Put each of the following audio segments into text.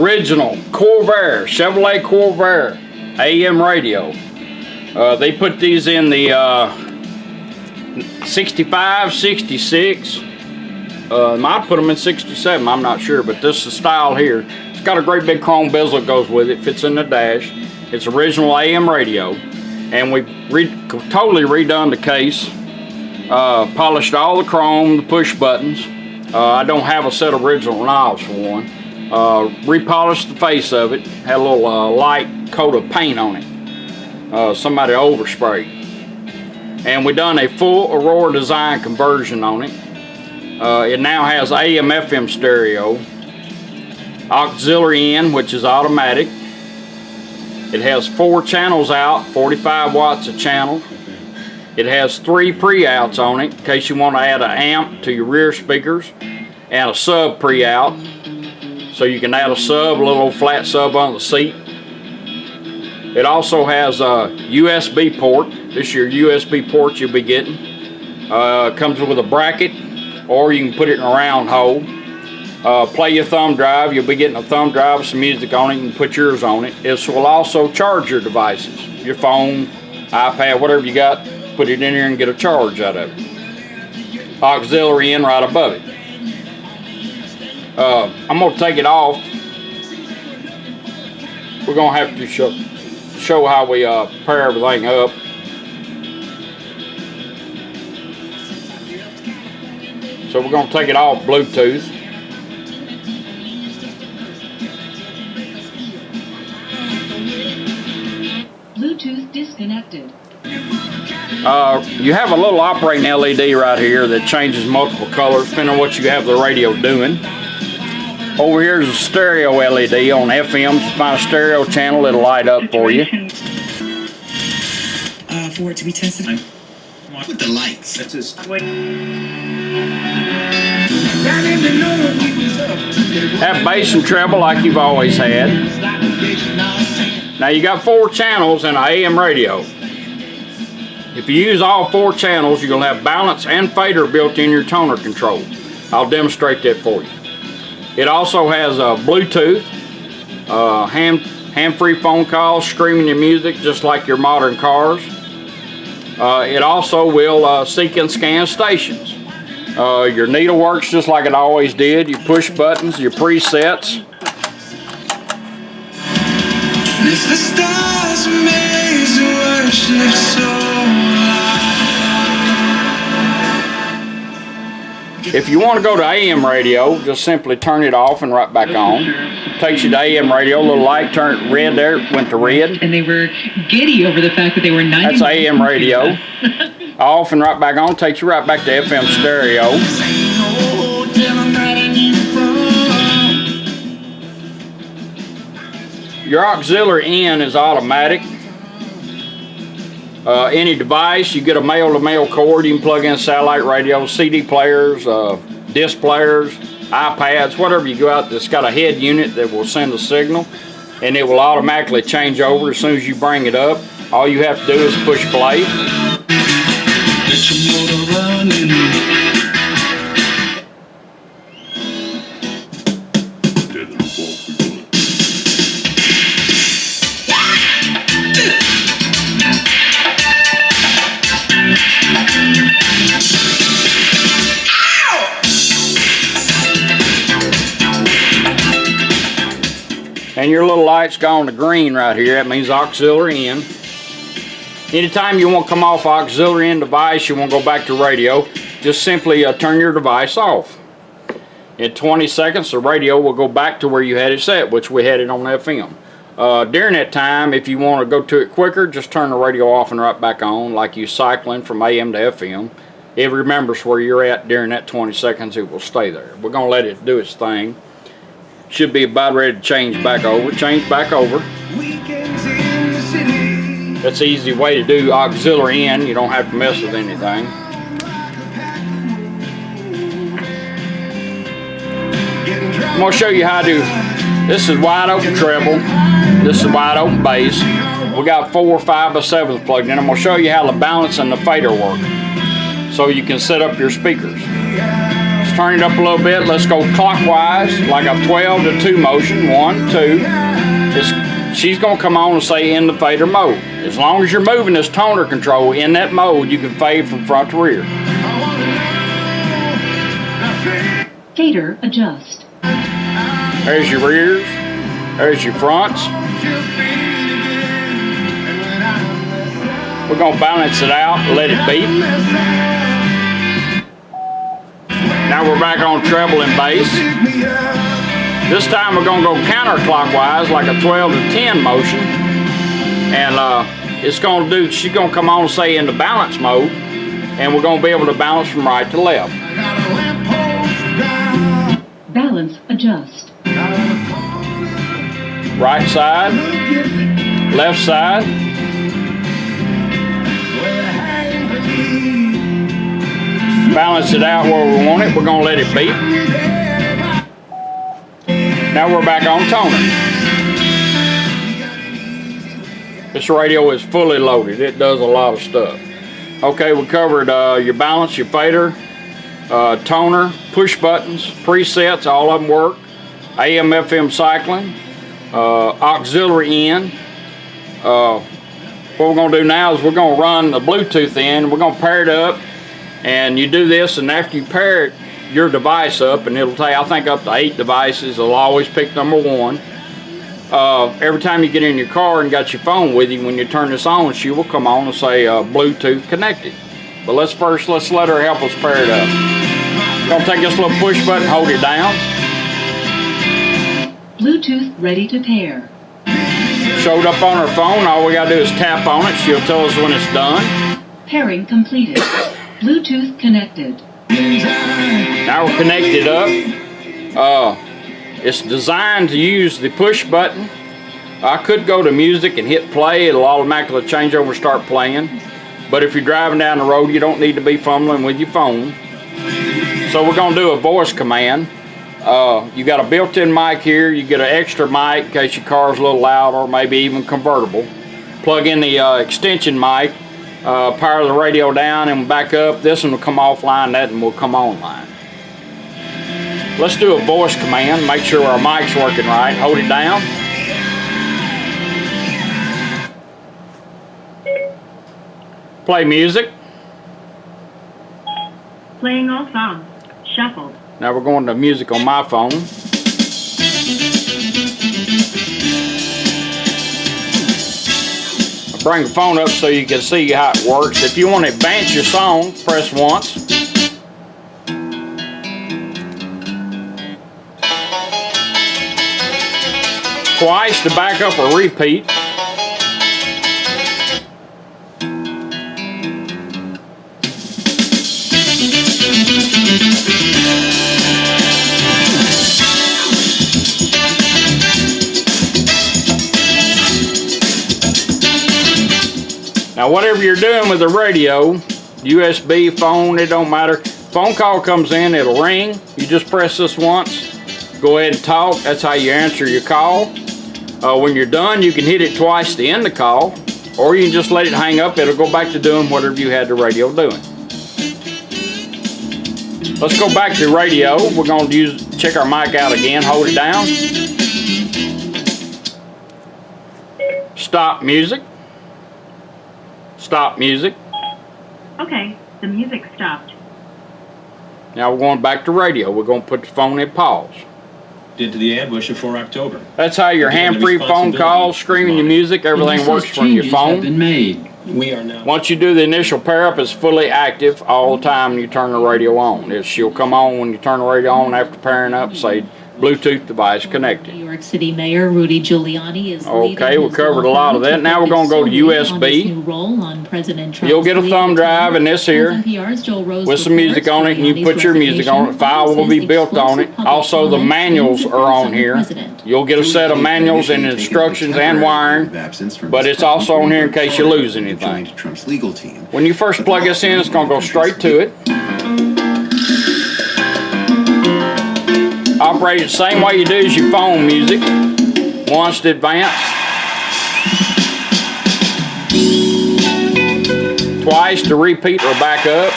original Corvair, Chevrolet Corvair AM radio. They put these in the 65, 66. Might put them in 67, I'm not sure, but this is the style here. It's got a great big chrome bezel that goes with it, fits in the dash. It's original AM radio, and we totally redone the case, polished all the chrome, the push buttons. I don't have a set of original knobs for one. Repolished the face of it, had a little light coat of paint on it. Somebody oversprayed. And we done a full Aurora Design conversion on it. It now has AM FM stereo, auxiliary in, which is automatic. It has 4 channels out, 45 watts a channel. It has 3 pre-outs on it in case you want to add an amp to your rear speakers, and a sub pre-out. So you can add a sub, a little flat sub on the seat. It also has a USB port. This is your USB port you'll be getting. Comes with a bracket, or you can put it in a round hole. Play your thumb drive. You'll be getting a thumb drive with some music on it. You can put yours on it. This will also charge your devices, your phone, iPad, whatever you got. Put it in here and get a charge out of it. Auxiliary in right above it. I'm going to take it off. We're going to have to show how we pair everything up. So we're going to take it off Bluetooth. Bluetooth disconnected. You have a little operating LED right here that changes multiple colors depending on what you have the radio doing. Over here is a stereo LED on FM. If you find a stereo channel, it'll light up for you. For it to be tested with the lights. That's just have bass and treble like you've always had. Now you got 4 channels in an AM radio. If you use all 4 channels, you're going to have balance and fader built in your toner control. I'll demonstrate that for you. It also has a Bluetooth, hand-free phone calls, streaming your music just like your modern cars. It also will seek and scan stations. Your needle works just like it always did. Your push buttons, your presets. It's the stars amazing worship so loud. If you want to go to AM radio, just simply turn it off and right back on. Takes you to AM radio, a little light turned red there, went to red. And they were giddy over the fact that they were 90. That's AM radio. Off and right back on, takes you right back to FM stereo. Your auxiliary in is automatic. Any device, you get a male-to-male cord, you can plug in satellite radios, CD players, disc players, iPads, whatever you go out that's got a head unit that will send a signal, and it will automatically change over as soon as you bring it up. All you have to do is push play. And your little light's gone to green right here. That means auxiliary in. Anytime you want to come off auxiliary in device, you want to go back to radio, just simply turn your device off. In 20 seconds, the radio will go back to where you had it set, which we had it on FM. During that time, if you want to go to it quicker, just turn the radio off and right back on, like you cycling from AM to FM. It remembers where you're at during that 20 seconds. It will stay there. We're going to let it do its thing. Should be about ready to change back over. Change back over. That's the easy way to do auxiliary in. You don't have to mess with anything. I'm going to show you how to do. This is wide open treble. This is wide open bass. We got 4, 5 by 7s plugged in. I'm going to show you how the balance and the fader work, so you can set up your speakers. Just turn it up a little bit. Let's go clockwise, like a 12 to 2 motion. 1, 2. She's going to come on and say in the fader mode. As long as you're moving this toner control in that mode, you can fade from front to rear. Fader adjust. There's your rears. There's your fronts. We're going to balance it out and let it beat. Now we're back on treble and bass. This time we're going to go counterclockwise like a 12 to 10 motion. And it's going to do, she's going to come on and say in the balance mode. And we're going to be able to balance from right to left. Balance adjust. Right side, left side. Balance it out where we want it. We're going to let it beat. Now we're back on toner. This radio is fully loaded. It does a lot of stuff. Okay, we covered your balance, your fader, toner, push buttons, presets, all of them work. AM, FM cycling, auxiliary in. What we're going to do now is we're going to run the Bluetooth in. We're going to pair it up. And you do this, and after you pair your device up, and it'll take, I think, up to 8 devices. It'll always pick number 1. Every time you get in your car and got your phone with you, when you turn this on, she will come on and say Bluetooth connected. But let's let her help us pair it up. Gonna take this little push button, hold it down. Bluetooth ready to pair. Showed up on her phone. All we gotta do is tap on it. She'll tell us when it's done. Pairing completed. Bluetooth connected. Now we're connected up. It's designed to use the push button. I could go to music and hit play. It'll automatically change over and start playing. But if you're driving down the road, you don't need to be fumbling with your phone. So we're going to do a voice command. You got a built-in mic here. You get an extra mic in case your car's a little loud or maybe even convertible. Plug in the extension mic. Power the radio down and back up. This one will come offline, that one will come online. Let's do a voice command, make sure our mic's working right. Hold it down. Play music. Playing all songs. Shuffled. Now we're going to music on my phone. Bring the phone up so you can see how it works. If you want to advance your song, press once. Twice to back up or repeat. Now whatever you're doing with the radio, USB, phone, it don't matter. Phone call comes in, it'll ring. You just press this once. Go ahead and talk. That's how you answer your call. When you're done, you can hit it twice to end the call, or you can just let it hang up. It'll go back to doing whatever you had the radio doing. Let's go back to the radio. We're going to check our mic out again. Hold it down. Stop music. Stop music. Okay, the music stopped. Now we're going back to radio. We're going to put the phone in pause. Into the ambush of 4 October. That's how your hand-free phone calls, streaming your music, everything works from your phone. We are now. Once you do the initial pair up, it's fully active all the time you turn the radio on. She'll come on when you turn the radio on after pairing up, say Bluetooth device connected. New York City Mayor Rudy Giuliani is okay, we covered a lot of that. Now we're going to go to USB. You'll get a thumb drive in this here with some music on it, and you put your music on it. File will be built on it. Also, the manuals are on here. You'll get a set of manuals and instructions and wiring, but it's also on here in case you lose anything. When you first plug this in, it's going to go straight to it. Operate it the same way you do as your phone music. Once to advance. Twice to repeat or back up.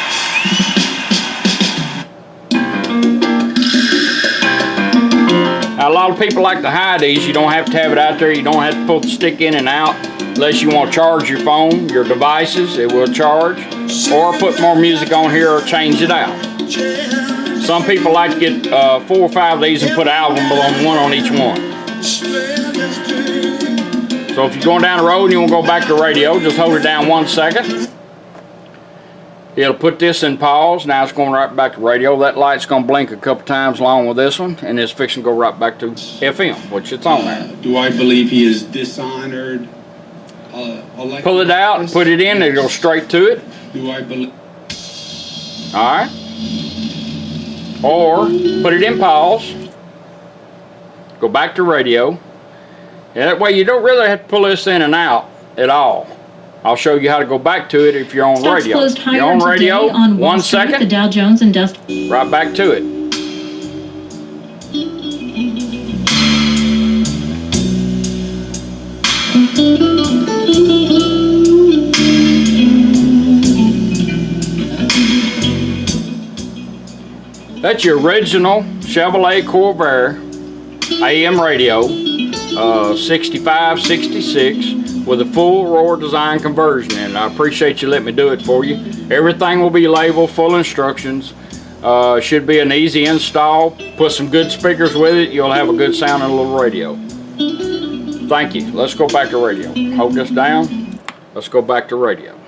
Now, a lot of people like to hide these. You don't have to have it out there. You don't have to pull the stick in and out unless you want to charge your phone, your devices. It will charge. Or put more music on here or change it out. Some people like to get 4 or 5 of these and put an album on one on each one. So if you're going down the road and you want to go back to radio, just hold it down 1 second. It'll put this in pause. Now it's going right back to radio. That light's going to blink a couple times along with this one, and it's fixing to go right back to FM, which it's on there. Do I believe he is dishonored? Pull it out and put it in, and it'll go straight to it. Do I believe? Alright. Or put it in pause. Go back to radio. And that way you don't really have to pull this in and out at all. I'll show you how to go back to it if you're on Stocks radio. closed higher You're on today radio, on Wall 1 Street. The second, Dow Jones Industrial. right back to it. That's your original Chevrolet Corvair AM radio, 6566 with a full Aurora Design conversion, and I appreciate you letting me do it for you. Everything will be labeled, full instructions. Should be an easy install. Put some good speakers with it, you'll have a good sounding little radio. Thank you. Let's go back to radio. Hold this down. Let's go back to radio.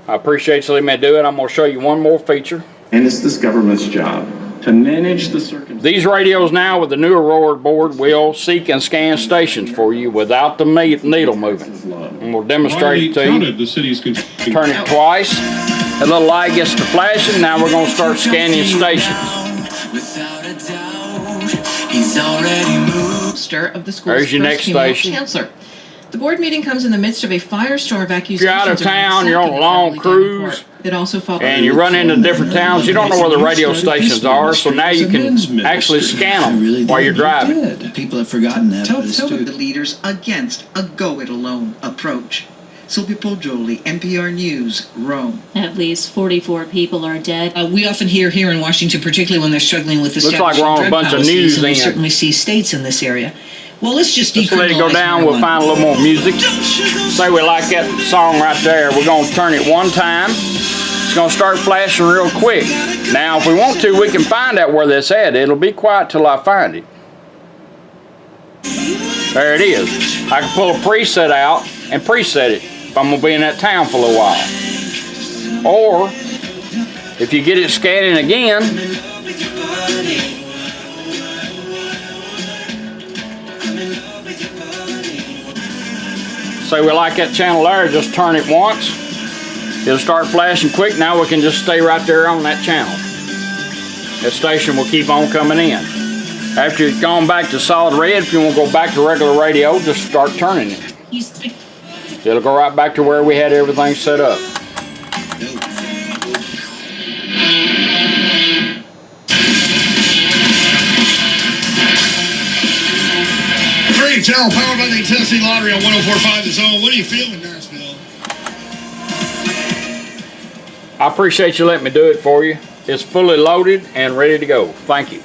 I appreciate you letting me do it. I'm going to show you one more feature. And it's this government's job to manage the circumstances. These radios now with the new Aurora board will seek and scan stations for you without the needle moving. And we'll demonstrate it to you. Turn it twice. That little light gets to flashing. Now we're going to start scanning stations. Without a doubt, he's already moved. Of the school's There's your first next female station. chancellor. The board meeting comes in the midst of a firestorm of accusations. If you're out of town, you're on a long cruise, It also followed. and you run into different towns, you don't know where the radio stations are, so now you can actually scan them while you're driving. People have forgotten that. Tell but it's the true. leaders against a go-it-alone approach. Sylvia Poljoli, NPR News, Rome. At least 44 people are dead. We often hear here in Washington, particularly when they're struggling with Looks like we're on a bunch of news and we then. certainly see states in this area. Well, let's just Let's let it go down, we'll find a little more music. Say we like that song right there. We're going to turn it one time. It's going to start flashing real quick. Now, if we want to, we can find out where that's at. It'll be quiet till I find it. There it is. I can pull a preset out and preset it if I'm going to be in that town for a little while. Or, if you get it scanning again, say we like that channel there, just turn it once. It'll start flashing quick. Now we can just stay right there on that channel. That station will keep on coming in. After you've gone back to solid red, if you want to go back to regular radio, just start turning it. It'll go right back to where we had everything set up. Channel powered by the Tennessee Lottery on 104.5 The Zone. What are you feeling, Nashville? I appreciate you letting me do it for you. It's fully loaded and ready to go. Thank you.